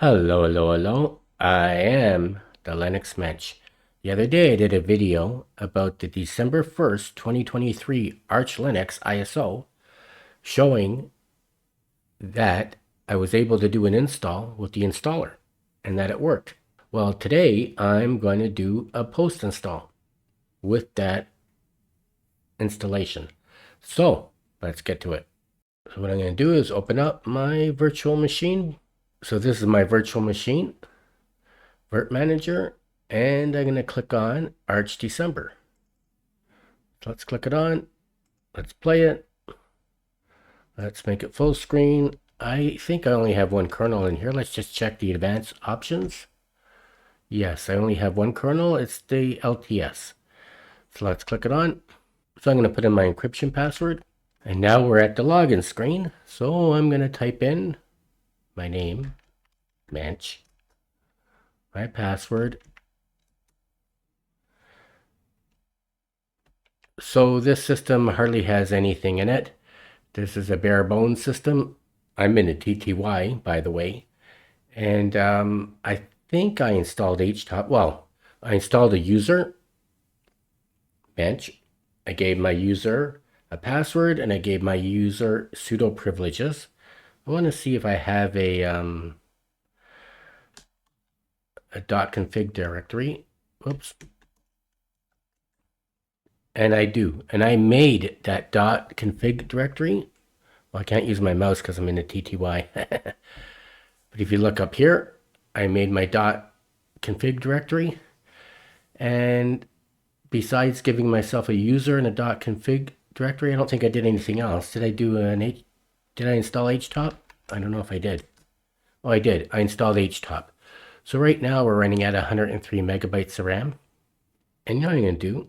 Hello. I am the Linux Mensch. The other day I did a video about the December 1st, 2023 Arch Linux ISO showing that I was able to do an install with the installer and that it worked. Well, today I'm going to do a post install with that installation. So let's get to it. So what I'm going to do is open up my virtual machine. So this is my virtual machine. Virt Manager, and I'm going to click on Arch December. So let's click it on. Let's play it. Let's make it full screen. I think I only have one kernel in here. Let's just check the advanced options. Yes, I only have one kernel. It's the LTS. So let's click it on. So I'm going to put in my encryption password. And now we're at the login screen. So I'm going to type in my name, Mensch, my password. So this system hardly has anything in it. This is a bare bones system. I'm in a TTY, by the way. And I think I installed Htop. Well, I installed a user, Mensch. I gave my user a password and I gave my user sudo privileges. I want to see if I have a .config directory. Whoops. And I do. And I made that .config directory. Well, I can't use my mouse because I'm in a TTY. But if you look up here, I made my .config directory. And besides giving myself a user and a .config directory, I don't think I did anything else. Did I install Htop? I don't know if I did. Oh, I did. I installed Htop. So right now we're running at 103 megabytes of RAM. And now what I'm going to do,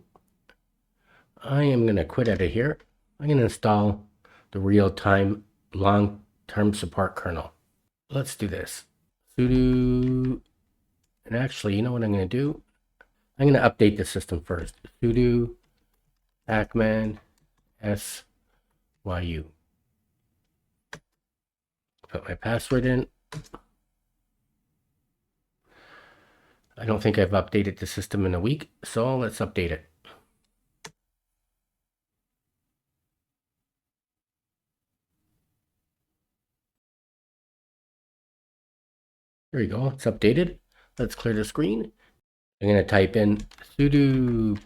I am going to quit out of here. I'm going to install the real-time long-term support kernel. Let's do this. Sudo, and actually, you know what I'm going to do? I'm going to update the system first. Sudo pacman syu. Put my password in. I don't think I've updated the system in a week, so let's update it. There you go, it's updated. Let's clear the screen. I'm going to type in sudo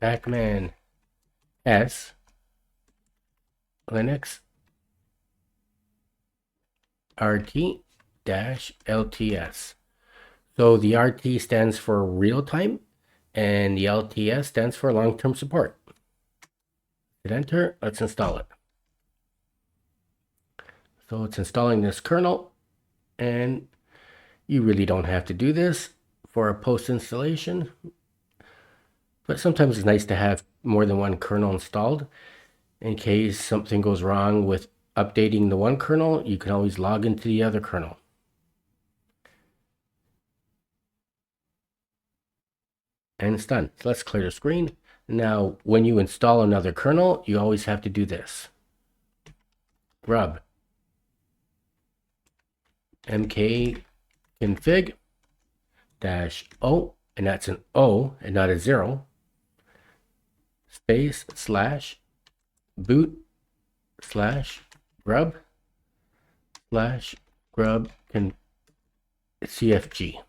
pacman s linux rt-lts. So the RT stands for real time and the LTS stands for long-term support. Hit enter, let's install it. So it's installing this kernel, and you really don't have to do this for a post installation, but sometimes it's nice to have more than one kernel installed. In case something goes wrong with updating the one kernel, you can always log into the other kernel. And it's done. So let's clear the screen. Now, when you install another kernel, you always have to do this. Grub mk config -o, and that's an O and not a 0, space /boot /grub /grub cfg.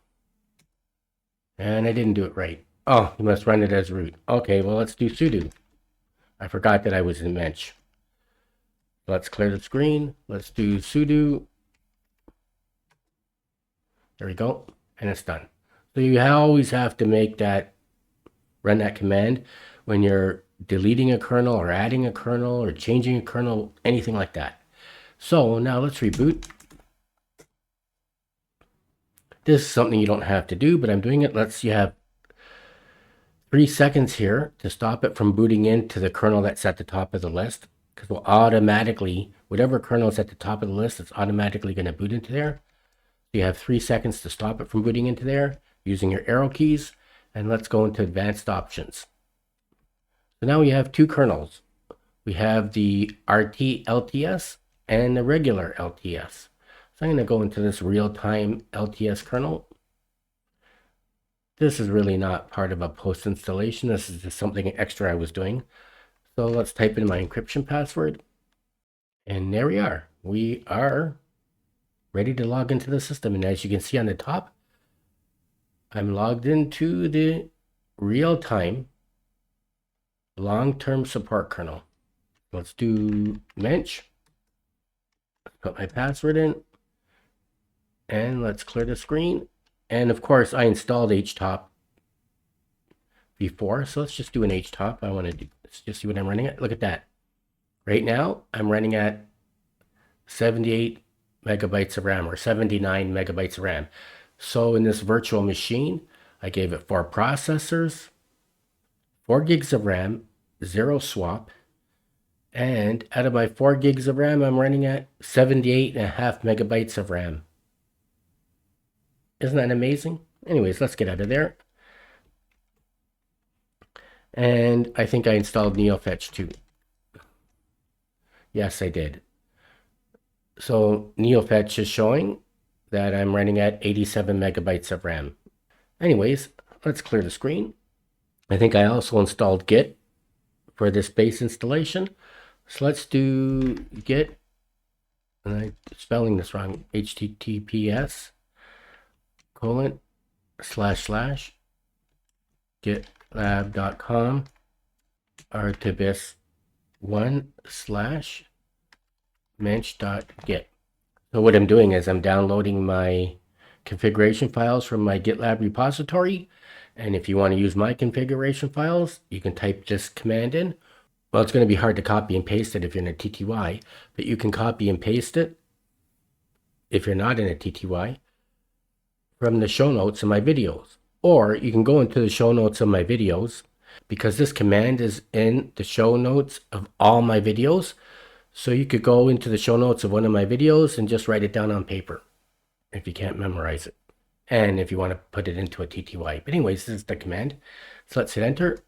And I didn't do it right. Oh, you must run it as root. Okay, well, let's do sudo. I forgot that I was in Mensch. Let's clear the screen. Let's do sudo. There we go. And it's done. So you always have to run that command when you're deleting a kernel or adding a kernel or changing a kernel, anything like that. So now let's reboot. This is something you don't have to do, but I'm doing it. You have 3 seconds here to stop it from booting into the kernel that's at the top of the list, because we'll automatically, whatever kernel is at the top of the list, it's automatically going to boot into there. So you have 3 seconds to stop it from booting into there using your arrow keys. And let's go into advanced options. So now we have 2 kernels. We have the RT LTS and the regular LTS. So I'm going to go into this real-time LTS kernel. This is really not part of a post installation. This is just something extra I was doing. So let's type in my encryption password. And there we are. We are ready to log into the system. And as you can see on the top, I'm logged into the real-time long-term support kernel. Let's do mensch. Put my password in. And let's clear the screen. And of course, I installed Htop before. So let's just do an Htop. I want to just see what I'm running at. Look at that. Right now, I'm running at 78 megabytes of RAM or 79 megabytes of RAM. So in this virtual machine, I gave it 4 processors, 4 gigs of RAM, 0 swap. And out of my 4 gigs of RAM, I'm running at 78.5 megabytes of RAM. Isn't that amazing? Anyways, let's get out of there. And I think I installed Neofetch too. Yes, I did. So Neofetch is showing that I'm running at 87 megabytes of RAM. Anyways, let's clear the screen. I think I also installed Git for this base installation. So let's do Git, and I'm spelling this wrong, https://gitlab.com artibis1/mensch.git. So what I'm doing is I'm downloading my configuration files from my GitLab repository. And if you want to use my configuration files, you can type this command in. Well, it's going to be hard to copy and paste it if you're in a TTY, but you can copy and paste it if you're not in a TTY from the show notes of my videos. Or you can go into the show notes of my videos, because this command is in the show notes of all my videos. So you could go into the show notes of one of my videos and just write it down on paper if you can't memorize it. And if you want to put it into a TTY. But anyways, this is the command. So let's hit enter.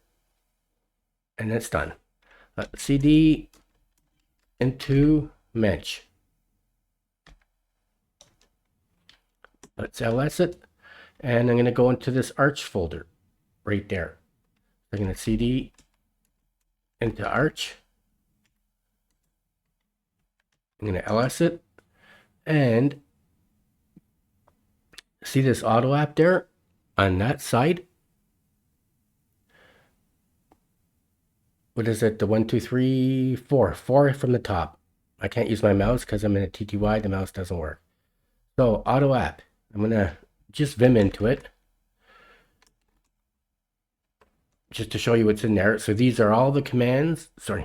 And it's done. CD into mensch. Let's ls it. And I'm going to go into this arch folder right there. I'm going to cd into arch. I'm going to ls it. And see this auto app there on that side? What is it? The 1, 2, 3, 4. 4 from the top. I can't use my mouse because I'm in a TTY. The mouse doesn't work. So auto app. I'm going to just vim into it, just to show you what's in there. So these are all the commands. So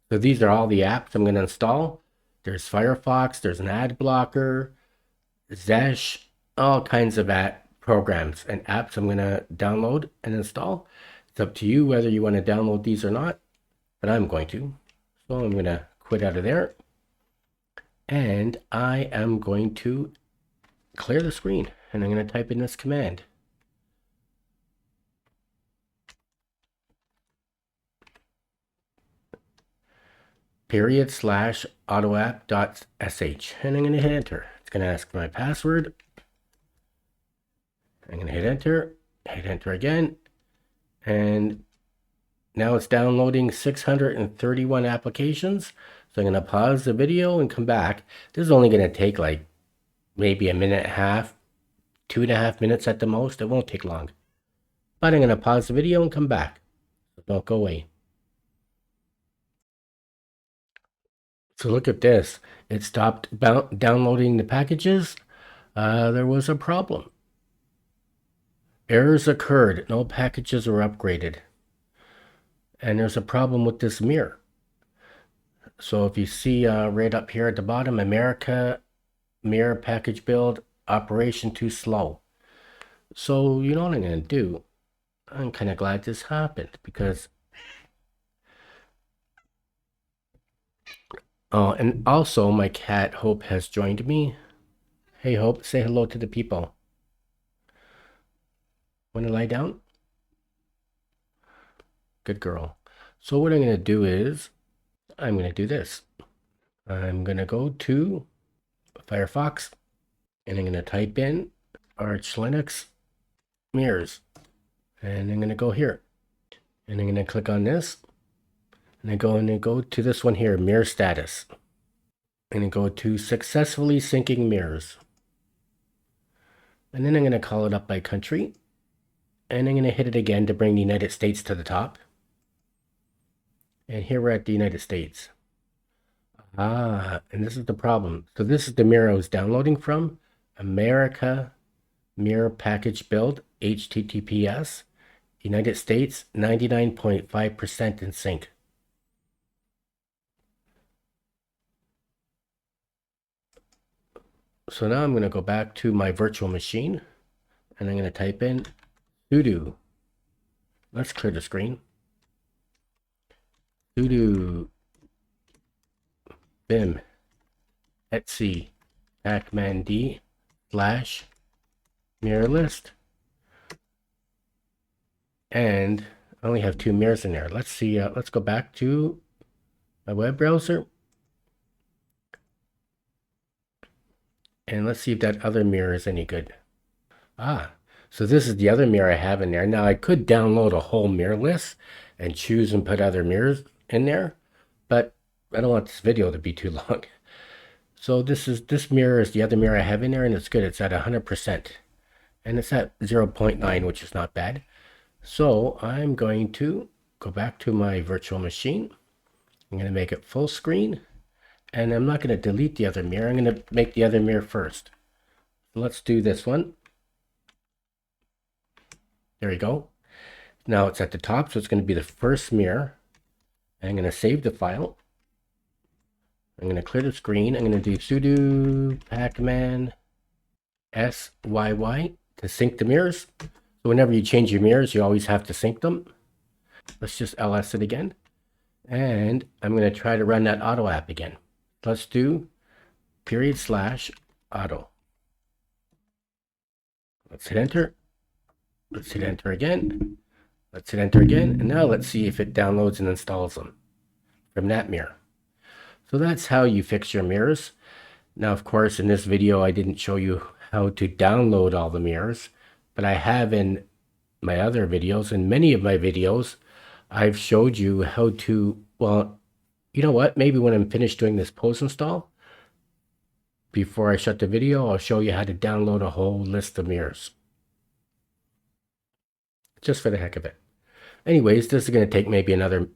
these are all the apps I'm going to install. There's Firefox. There's an ad blocker. Zesh. All kinds of programs and apps I'm going to download and install. It's up to you whether you want to download these or not, but I'm going to. So I'm going to quit out of there. And I am going to clear the screen. And I'm going to type in this command. /autoapp.sh. And I'm going to hit enter. It's going to ask for my password. I'm going to hit enter again. And now it's downloading 631 applications. So I'm going to pause the video and come back. This is only going to take like maybe a minute and a half, 2.5 minutes at the most. It won't take long. But I'm going to pause the video and come back. So don't go away. So look at this. It stopped downloading the packages. There was a problem. Errors occurred. No packages were upgraded. And there's a problem with this mirror. So if you see right up here at the bottom, America mirror package build operation too slow. So you know what I'm going to do? I'm kind of glad this happened because and also my cat Hope has joined me. Hey Hope, say hello to the people. Want to lie down? Good girl. So what I'm going to do is I'm going to do this. I'm going to go to Firefox. And I'm going to type in Arch Linux mirrors. And I'm going to go here. And I'm going to click on this. And I go to this one here, mirror status. I'm going to go to successfully syncing mirrors. And then I'm going to call it up by country. And I'm going to hit it again to bring the United States to the top. And here we're at the United States. And this is the problem. So this is the mirror I was downloading from. America mirror package build, HTTPS, United States, 99.5% in sync. So now I'm going to go back to my virtual machine and I'm going to type in sudo. Let's clear the screen. Sudo vim etc pacman-d / mirror list. And I only have 2 mirrors in there. Let's see. Let's go back to my web browser. And let's see if that other mirror is any good. So this is the other mirror I have in there. Now I could download a whole mirror list and choose and put other mirrors in there, but I don't want this video to be too long. So this mirror is the other mirror I have in there, and it's good. It's at 100%, and it's at 0.9, which is not bad. So I'm going to go back to my virtual machine. I'm going to make it full screen, and I'm not going to delete the other mirror. I'm going to make the other mirror first. Let's do this one. There we go. Now it's at the top, so it's going to be the first mirror. I'm going to save the file. I'm going to clear the screen. I'm going to do sudo pacman syy to sync the mirrors. So whenever you change your mirrors, you always have to sync them. Let's just ls it again. And I'm going to try to run that auto app again. Let's do /auto. Let's hit enter. Let's hit enter again. Let's hit enter again. And now let's see if it downloads and installs them from that mirror. So that's how you fix your mirrors. Now, of course, in this video, I didn't show you how to download all the mirrors, but I have in my other videos. In many of my videos, I've showed you how to, well, you know what? Maybe when I'm finished doing this post install, before I shut the video, I'll show you how to download a whole list of mirrors. Just for the heck of it. Anyways, this is going to take maybe another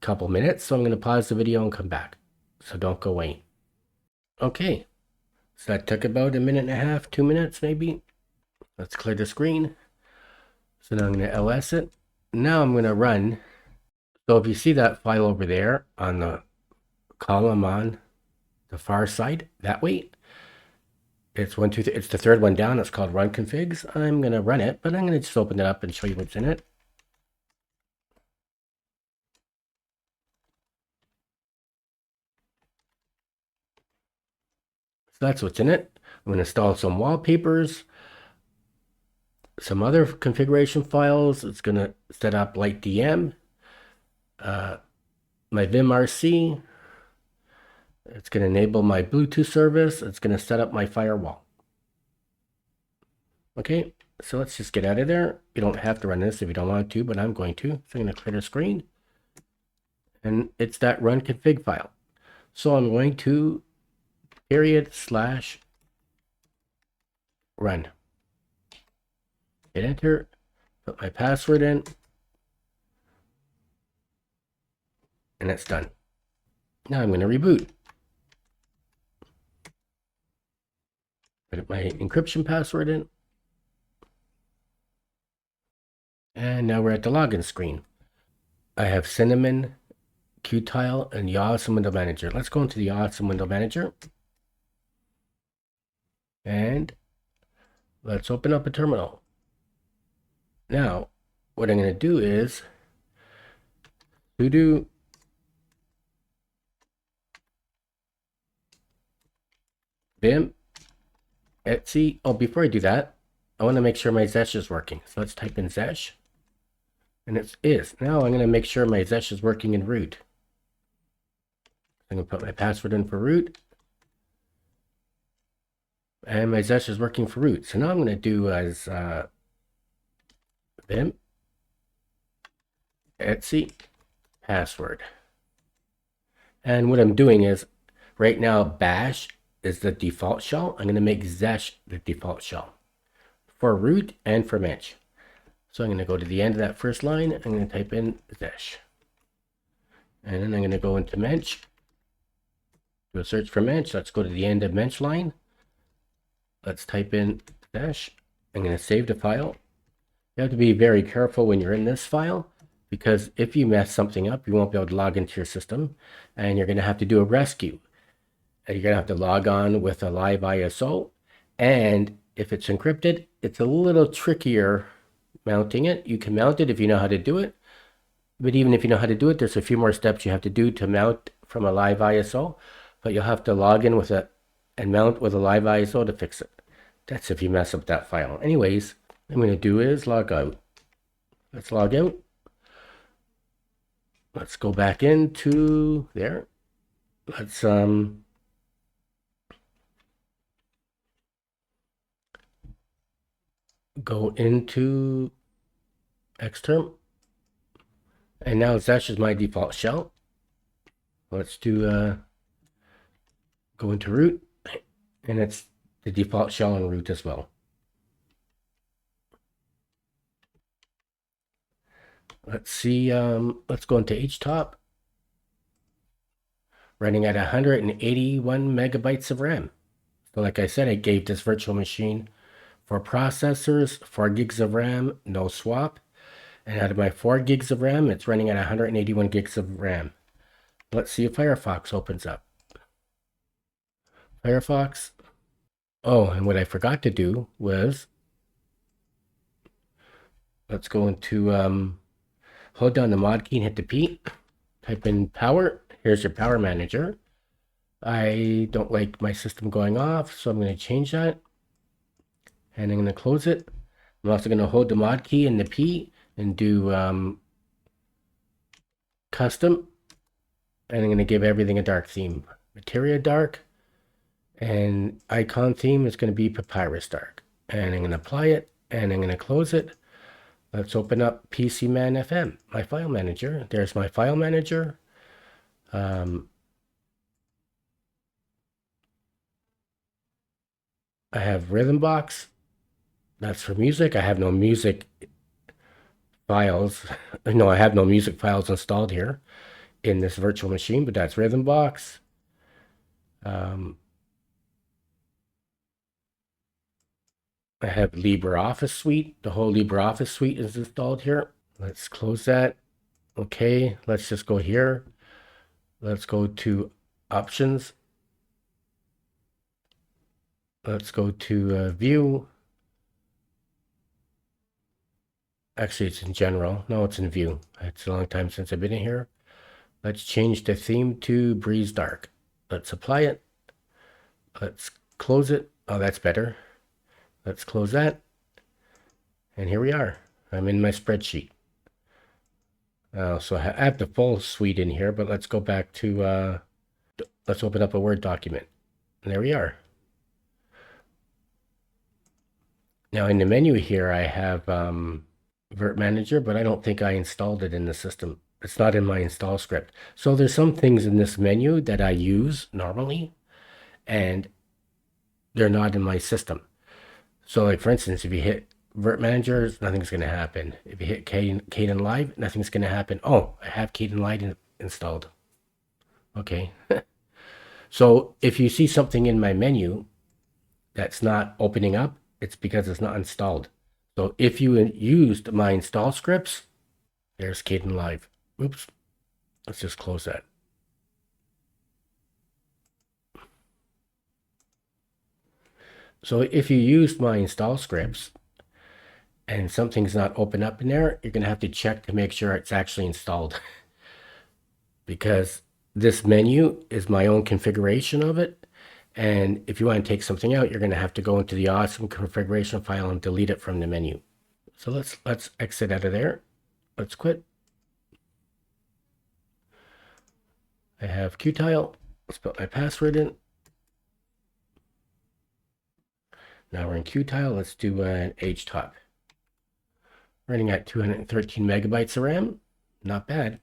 couple minutes, so I'm going to pause the video and come back. So don't go away. Okay, so that took about 1.5, 2 minutes maybe. Let's clear the screen. So now I'm going to ls it. Now I'm going to run. So if you see that file over there on the column on the far side, that way, it's it's the third one down. It's called run configs. I'm going to run it, but I'm going to just open it up and show you what's in it. So that's what's in it. I'm going to install some wallpapers, some other configuration files. It's going to set up LightDM, my vimrc. It's going to enable my Bluetooth service. It's going to set up my firewall. Okay, so let's just get out of there. You don't have to run this if you don't want to, but I'm going to. So I'm going to clear the screen. And it's that run config file. So I'm going to /run. Hit enter, put my password in, and it's done. Now I'm going to reboot. Put my encryption password in. And now we're at the login screen. I have Cinnamon, Qtile, and the Awesome Window Manager. Let's go into the Awesome Window Manager. And let's open up a terminal. Now, what I'm going to do is sudo vim etc. Oh, before I do that, I want to make sure my Zesh is working. So let's type in Zesh. And it is. Now I'm going to make sure my Zesh is working in root. I'm going to put my password in for root. And my Zesh is working for root. So now I'm going to do as vim etc password. And what I'm doing is right now bash is the default shell. I'm going to make Zesh the default shell for root and for mensch. So I'm going to go to the end of that first line. I'm going to type in Zesh. And then I'm going to go into mensch. Do a search for mensch. Let's go to the end of mensch line. Let's type in Zesh. I'm going to save the file. You have to be very careful when you're in this file, because if you mess something up, you won't be able to log into your system, and you're going to have to do a rescue. You're going to have to log on with a live ISO, and if it's encrypted, it's a little trickier mounting it. You can mount it if you know how to do it, but even if you know how to do it, there's a few more steps you have to do to mount from a live ISO, but you'll have to log in with it and mount with a live ISO to fix it. That's if you mess up that file. Anyways, what I'm going to do is log out. Let's log out. Let's go back into there. Let's go into xterm. And now Zesh is my default shell. Let's do go into root, and it's the default shell on root as well. Let's see, let's go into Htop. Running at 181 megabytes of RAM. So like I said, I gave this virtual machine 4 processors, 4 gigs of RAM, no swap. And out of my 4 gigs of RAM, it's running at 181 gigs of RAM. Let's see if Firefox opens up. Firefox. Oh, and what I forgot to do was, let's go into, hold down the mod key and hit the P. Type in power. Here's your power manager. I don't like my system going off, so I'm going to change that. And I'm going to close it. I'm also going to hold the mod key and the P and do custom. And I'm going to give everything a dark theme. Materia dark. And icon theme is going to be papyrus dark. And I'm going to apply it. And I'm going to close it. Let's open up PCman FM, my file manager. There's my file manager. I have Rhythm Box. That's for music. I have no music files. No, I have no music files installed here in this virtual machine, but that's Rhythm Box. I have LibreOffice Suite. The whole LibreOffice Suite is installed here. Let's close that. Okay, let's just go here. Let's go to Options. Let's go to View. Actually, it's in General. No, it's in View. It's a long time since I've been in here. Let's change the theme to Breeze Dark. Let's apply it. Let's close it. Oh, that's better. Let's close that. And here we are. I'm in my spreadsheet. So I have the full suite in here, but let's go back to, let's open up a Word document. And there we are. Now in the menu here, I have Vert Manager, but I don't think I installed it in the system. It's not in my install script. So there's some things in this menu that I use normally, and they're not in my system. So like for instance, if you hit Vert Manager, nothing's going to happen. If you hit Kdenlive Live, nothing's going to happen. Oh, I have Kdenlive Live installed. Okay. So if you see something in my menu that's not opening up, it's because it's not installed. So if you used my install scripts, there's Kdenlive Live. Oops. Let's just close that. So if you used my install scripts and something's not open up in there, you're going to have to check to make sure it's actually installed. Because this menu is my own configuration of it. And if you want to take something out, you're going to have to go into the awesome configuration file and delete it from the menu. So let's exit out of there. Let's quit. I have Qtile. Let's put my password in. Now we're in Qtile. Let's do an Htop. Running at 213 megabytes of RAM. Not bad.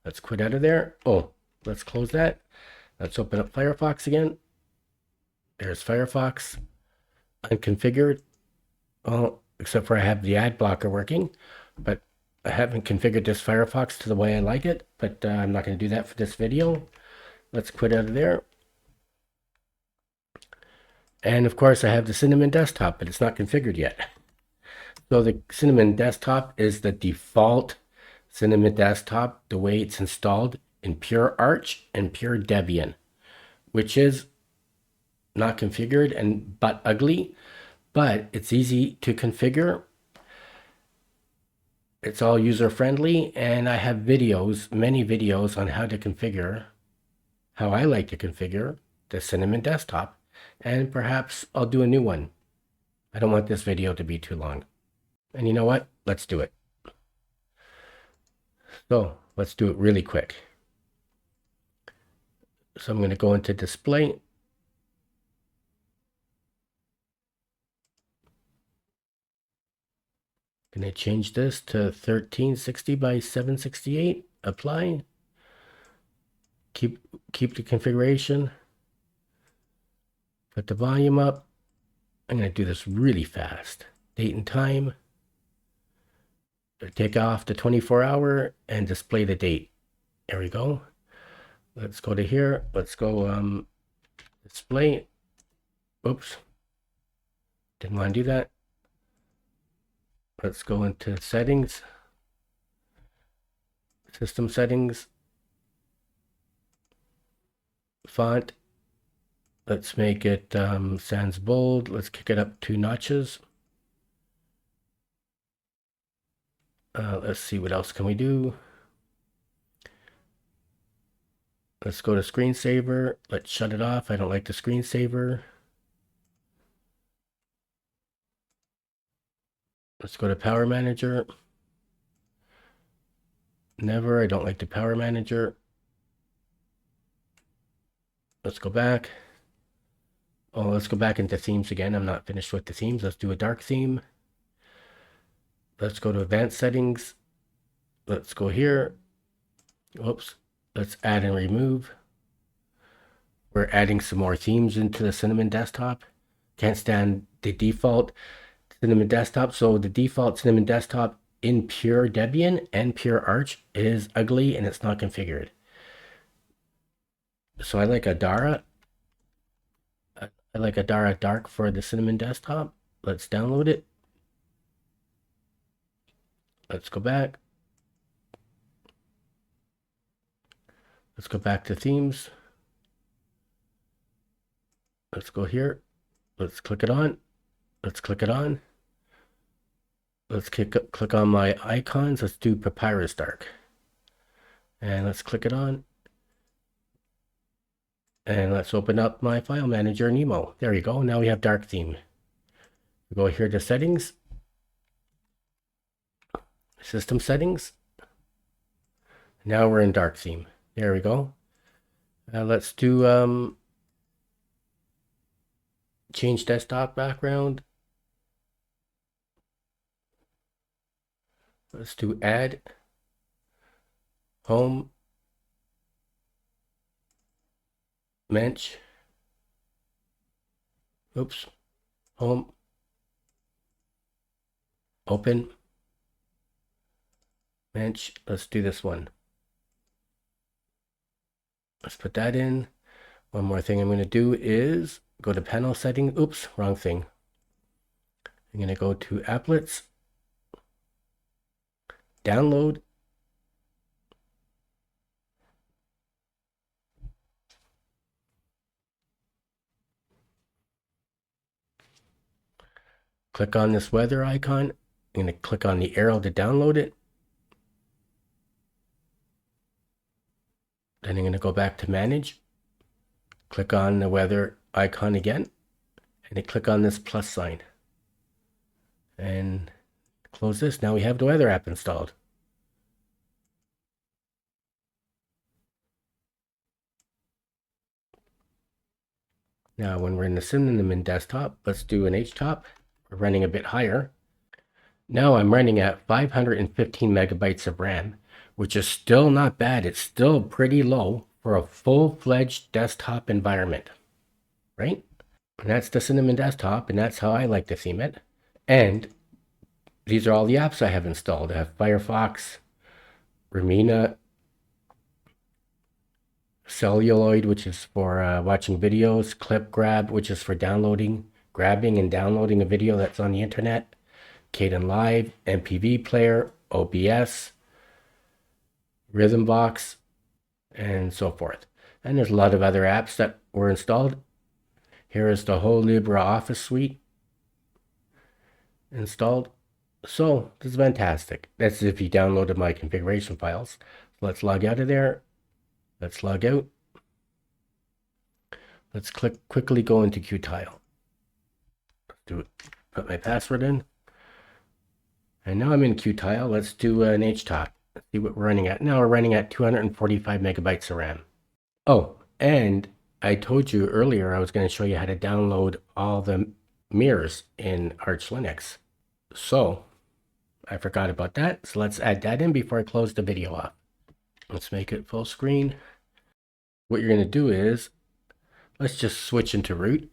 Let's quit out of there. Oh, let's close that. Let's open up Firefox again. There's Firefox. Unconfigured. Well, except for I have the ad blocker working, but I haven't configured this Firefox to the way I like it, but I'm not going to do that for this video. Let's quit out of there. And of course I have the Cinnamon desktop, but it's not configured yet. So the Cinnamon desktop is the default Cinnamon desktop, the way it's installed in pure Arch and pure Debian, which is not configured but ugly, but it's easy to configure. It's all user friendly, and I have videos, many videos on how to configure, how I like to configure the Cinnamon desktop, and perhaps I'll do a new one. I don't want this video to be too long. And you know what? Let's do it. So let's do it really quick. So I'm going to go into display. Going to change this to 1360 by 768. Apply. Keep the configuration. Put the volume up. I'm going to do this really fast. Date and time. Take off the 24-hour and display the date. There we go. Let's go to here. Let's go display. Oops. Didn't want to do that. Let's go into settings. System settings. Font. Let's make it sans bold. Let's kick it up 2 notches. Let's see, what else can we do? Let's go to screensaver. Let's shut it off. I don't like the screensaver. Let's go to power manager. Never, I don't like the power manager. Let's go back. Oh, let's go back into themes again. I'm not finished with the themes. Let's do a dark theme. Let's go to advanced settings. Let's go here. Whoops. Let's add and remove. We're adding some more themes into the Cinnamon desktop. Can't stand the default Cinnamon desktop. So the default Cinnamon desktop in pure Debian and pure Arch is ugly and it's not configured. So I like Adara. I like Adara Dark for the Cinnamon desktop. Let's download it. Let's go back. Let's go back to themes. Let's go here. Let's click it on. Let's click it on. Let's click on my icons. Let's do Papyrus Dark. And let's click it on. And let's open up my file manager in Nemo. There you go. Now we have dark theme. We go here to settings. System settings. Now we're in dark theme. There we go. Let's do change desktop background. Let's do add, home, mensch, oops, home, open, mensch. Let's do this one. Let's put that in. One more thing I'm going to do is go to panel setting. Oops, wrong thing. I'm going to go to applets, download, click on this weather icon. I'm going to click on the arrow to download it. Then I'm going to go back to manage, click on the weather icon again, and then click on this plus sign. And close this. Now we have the weather app installed. Now, when we're in the cinnamon desktop, let's do an Htop. We're running a bit higher. Now I'm running at 515 megabytes of RAM, which is still not bad. It's still pretty low for a full-fledged desktop environment, right? And that's the cinnamon desktop, and that's how I like to theme it. And these are all the apps I have installed. I have Firefox, Remina, Celluloid, which is for watching videos, Grub, which is for grabbing and downloading a video that's on the internet, Kdenlive, MPV Player, OBS, Rhythmbox, and so forth. And there's a lot of other apps that were installed. Here is the whole LibreOffice suite installed. So this is fantastic. That's if you downloaded my configuration files. So let's log out of there. Let's log out. Let's quickly go into Qtile. Let's do it. Put my password in. And now I'm in Qtile. Let's do an Htop. Let's see what we're running at. Now we're running at 245 megabytes of RAM. Oh, and I told you earlier I was going to show you how to download all the mirrors in Arch Linux. So I forgot about that. So let's add that in before I close the video off. Let's make it full screen. What you're going to do is, let's just switch into root.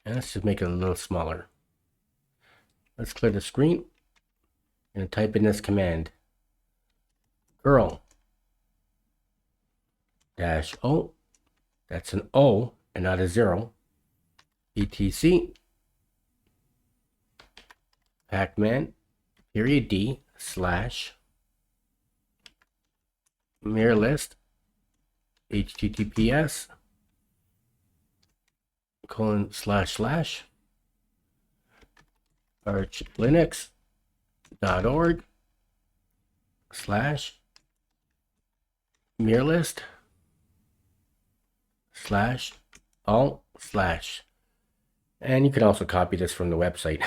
And let's just make it a little smaller. Let's clear the screen. I'm going to type in this command. Curl -o. That's an O and not a 0. etc pacman (d) / mirror list https :// archlinux.org /mirror list /all/. And you can also copy this from the website.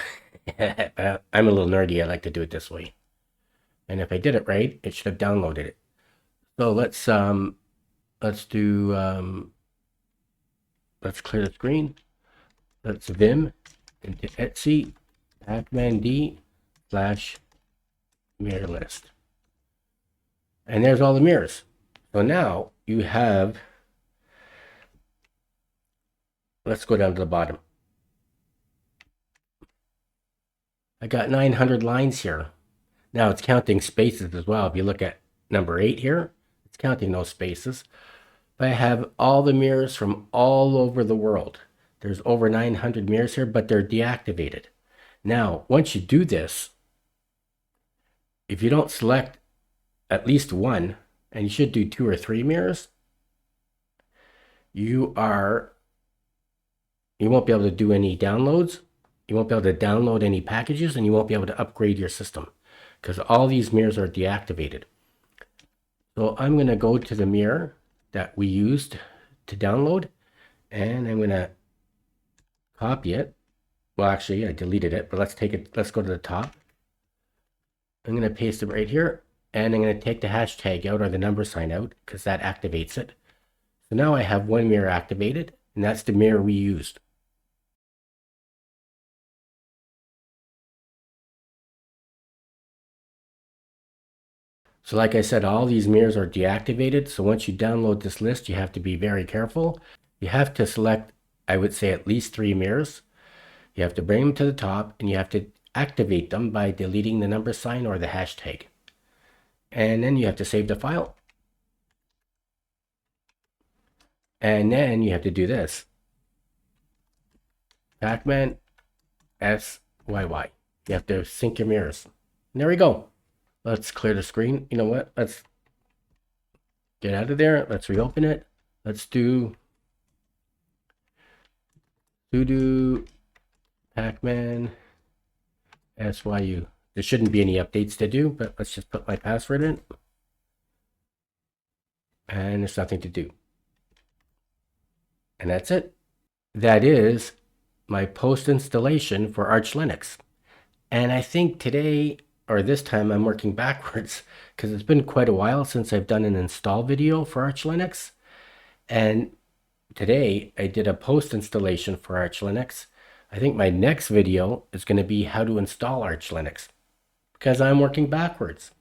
I'm a little nerdy. I like to do it this way. And if I did it right, it should have downloaded it. So let's clear the screen. Let's vim into etc pacman (d) /mirror list. And there's all the mirrors. So now you have, let's go down to the bottom. I got 900 lines here. Now it's counting spaces as well. If you look at number 8 here, it's counting those spaces. But I have all the mirrors from all over the world. There's over 900 mirrors here, but they're deactivated. Now, once you do this, if you don't select at least one, and you should do 2 or 3 mirrors, you won't be able to do any downloads. You won't be able to download any packages, and you won't be able to upgrade your system because all these mirrors are deactivated. So I'm going to go to the mirror that we used to download, and I'm going to copy it. Well, actually, I deleted it, but let's take it. Let's go to the top. I'm going to paste it right here, and I'm going to take the hashtag out or the number sign out because that activates it. So now I have one mirror activated, and that's the mirror we used. So like I said, all these mirrors are deactivated. So once you download this list, you have to be very careful. You have to select, I would say, at least 3 mirrors. You have to bring them to the top, and you have to activate them by deleting the number sign or the hashtag. And then you have to save the file. And then you have to do this. Pacman SYY. You have to sync your mirrors. And there we go. Let's clear the screen. You know what? Let's get out of there. Let's reopen it. Let's do sudo pacman SYU. There shouldn't be any updates to do, but let's just put my password in. And there's nothing to do. And that's it. That is my post installation for Arch Linux. And I think today, or this time, I'm working backwards because it's been quite a while since I've done an install video for Arch Linux. And today I did a post installation for Arch Linux. I think my next video is going to be how to install Arch Linux, because I'm working backwards.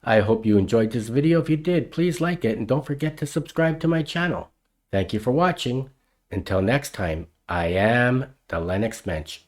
I hope you enjoyed this video. If you did, please like it and don't forget to subscribe to my channel. Thank you for watching. Until next time, I am the Linux Mensch.